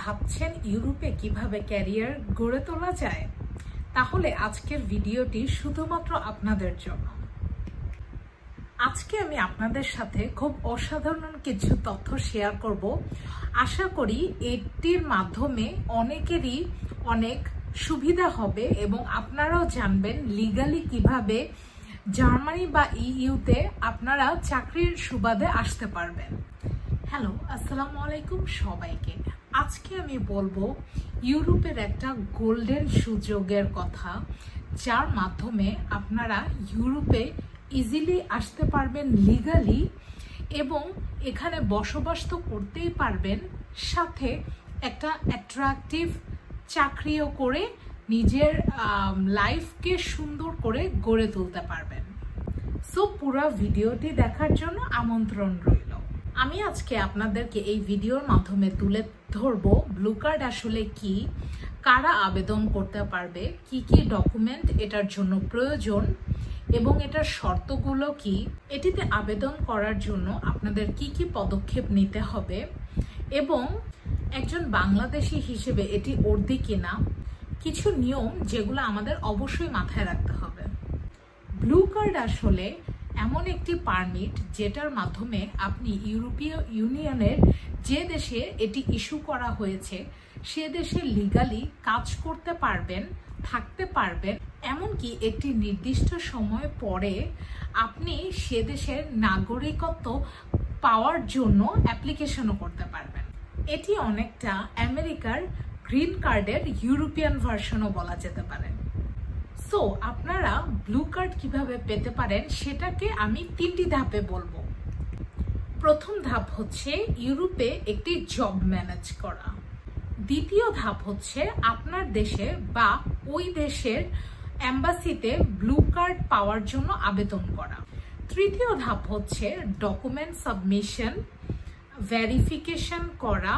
ভাবছেন ইউরোপে কিভাবে ক্যারিয়ার গড়ে তোলা যায়? তাহলে আজকের ভিডিওটি শুধুমাত্র আপনাদের জন্য। আজকে আমি আপনাদের সাথে খুব অসাধারণ কিছু তথ্য শেয়ার করব। আশা করি এটির মাধ্যমে অনেকেরই অনেক সুবিধা হবে এবং আপনারাও জানবেন লিগালি কিভাবে জার্মানি বা ইইউতে আপনারা চাকরির সুবাদে আসতে পারবেন। হ্যালো, আসসালামু আলাইকুম সবাইকে। আজকে আমি বলবো ইউরোপের একটা গোল্ডেন সুযোগের কথা, যার মাধ্যমে আপনারা ইউরোপে ইজিলি আসতে পারবেন লিগালি এবং এখানে বসবাস তো করতেই পারবেন, সাথে একটা অ্যাট্রাকটিভ চাকরিও করে নিজের লাইফকে সুন্দর করে গড়ে তুলতে পারবেন। সো পুরো ভিডিওটি দেখার জন্য আমন্ত্রণ রইল। আমি আজকে আপনাদেরকে এই ভিডিওর মাধ্যমে তুলে ধরবো ব্লু কার্ড আসলে কি, কারা আবেদন করতে পারবে, কি কি ডকুমেন্ট এটার জন্য প্রয়োজন এবং এটার শর্তগুলো কি, এটিতে আবেদন করার জন্য আপনাদের কি কি পদক্ষেপ নিতে হবে এবং একজন বাংলাদেশি হিসেবে এটি অর্দি কিনা, কিছু নিয়ম যেগুলো আমাদের অবশ্যই মাথায় রাখতে হবে। ব্লু কার্ড আসলে এমন একটি পারমিট যেটার মাধ্যমে আপনি ইউরোপীয় ইউনিয়নের যে দেশে এটি ইস্যু করা হয়েছে সে দেশে লিগালি কাজ করতে পারবেন, থাকতে পারবেন, এমনকি একটি নির্দিষ্ট সময় পরে আপনি সে দেশের নাগরিকত্ব পাওয়ার জন্য অ্যাপ্লিকেশনও করতে পারবেন। এটি অনেকটা আমেরিকার গ্রিন কার্ডের ইউরোপিয়ান ভার্সনও বলা যেতে পারে। সো আপনারা ব্লু কার্ড কিভাবে পেতে পারেন সেটাকে আমি তিনটি ধাপে বলবো। প্রথম ধাপ হচ্ছে ইউরোপে একটি জব ম্যানেজ করা। দ্বিতীয় ধাপ হচ্ছে আপনার দেশে বা ওই দেশের এম্বাসিতে ব্লু কার্ড পাওয়ার জন্য আবেদন করা। তৃতীয় ধাপ হচ্ছে ডকুমেন্ট সাবমিশন, ভেরিফিকেশন করা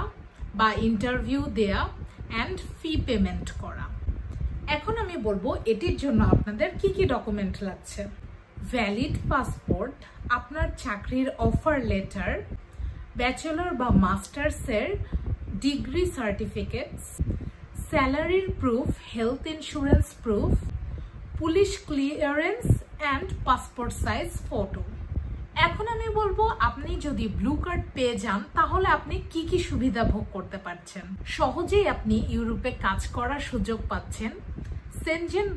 বা ইন্টারভিউ দেয়া অ্যান্ড ফি পেমেন্ট করা। এখন আমি বলবো এটির জন্য আপনাদের কি কি ডকুমেন্ট লাগছে। ভ্যালিড পাসপোর্ট, আপনার চাকরির অফার লেটার, ব্যাচেলর বা মাস্টার্সের ডিগ্রি সার্টিফিকেটস, স্যালারির proof, health insurance proof, police clearance and passport size photo. এখন আমি বলবো আপনি যদি ব্লু কার্ড পেয়ে যান তাহলে আপনি কি কি সুবিধা ভোগ করতে পারছেন। সহজেই আপনি ইউরোপে কাজ করার সুযোগ পাচ্ছেন, সেনজেন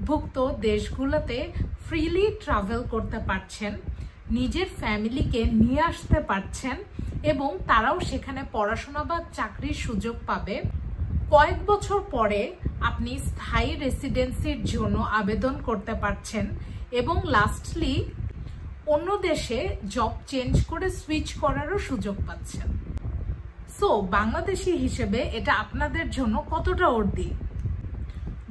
ভুক্ত দেশগুলোতে ফ্রিলি ট্রাভেল করতে পারছেন, নিজের ফ্যামিলিকে নিয়ে আসতে পারছেন এবং তারাও সেখানে পড়াশোনা বা চাকরির সুযোগ পাবে। কয়েক বছর পরে আপনি স্থায়ী রেসিডেন্সির জন্য আবেদন করতে পারছেন এবং লাস্টলি অন্য দেশে জব চেঞ্জ করে সুইচ করারও সুযোগ পাচ্ছেন। সো বাংলাদেশি হিসেবে এটা আপনাদের জন্য কতটা অর্দি?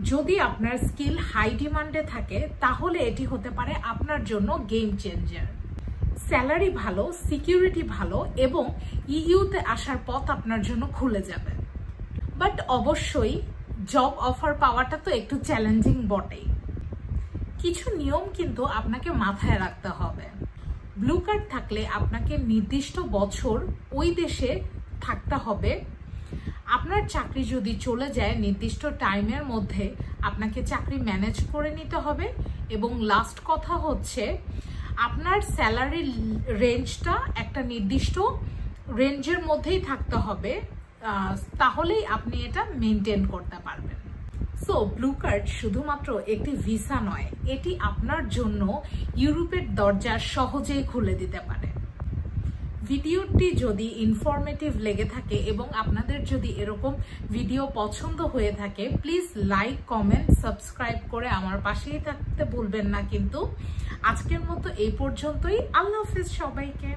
যদি আপনার স্কিল হাই ডিমান্ডে থাকে তাহলে এটি হতে পারে আপনার জন্য গেম চেঞ্জার। স্যালারি ভালো, সিকিউরিটি ভালো এবং ইইউতে আসার পথ আপনার জন্য খুলে যাবে। বাট অবশ্যই জব অফার পাওয়াটা তো একটু চ্যালেঞ্জিং বটেই। কিছু নিয়ম কিন্তু আপনাকে মাথায় রাখতে হবে। ব্লু কার্ড থাকলে আপনাকে নির্দিষ্ট বছর ওই দেশে থাকতে হবে। আপনার চাকরি যদি চলে যায় নির্দিষ্ট টাইমের মধ্যে আপনাকে চাকরি ম্যানেজ করে নিতে হবে এবং লাস্ট কথা হচ্ছে আপনার স্যালারি রেঞ্জটা একটা নির্দিষ্ট রেঞ্জের মধ্যেই থাকতে হবে, তাহলেই আপনি এটা মেনটেন করতে পারবেন। সো ব্লু কার্ড শুধুমাত্র একটি ভিসা নয়, এটি আপনার জন্য ইউরোপের দরজা সহজেই খুলে দিতে পারে। ভিডিওটি যদি ইনফরমেটিভ লেগে থাকে এবং আপনাদের যদি এরকম ভিডিও পছন্দ হয়ে থাকে প্লিজ লাইক, কমেন্ট, সাবস্ক্রাইব করে আমার পাশেই থাকতে ভুলবেন না। কিন্তু আজকের মতো এই পর্যন্তই। আল্লাহ হাফেজ সবাইকে।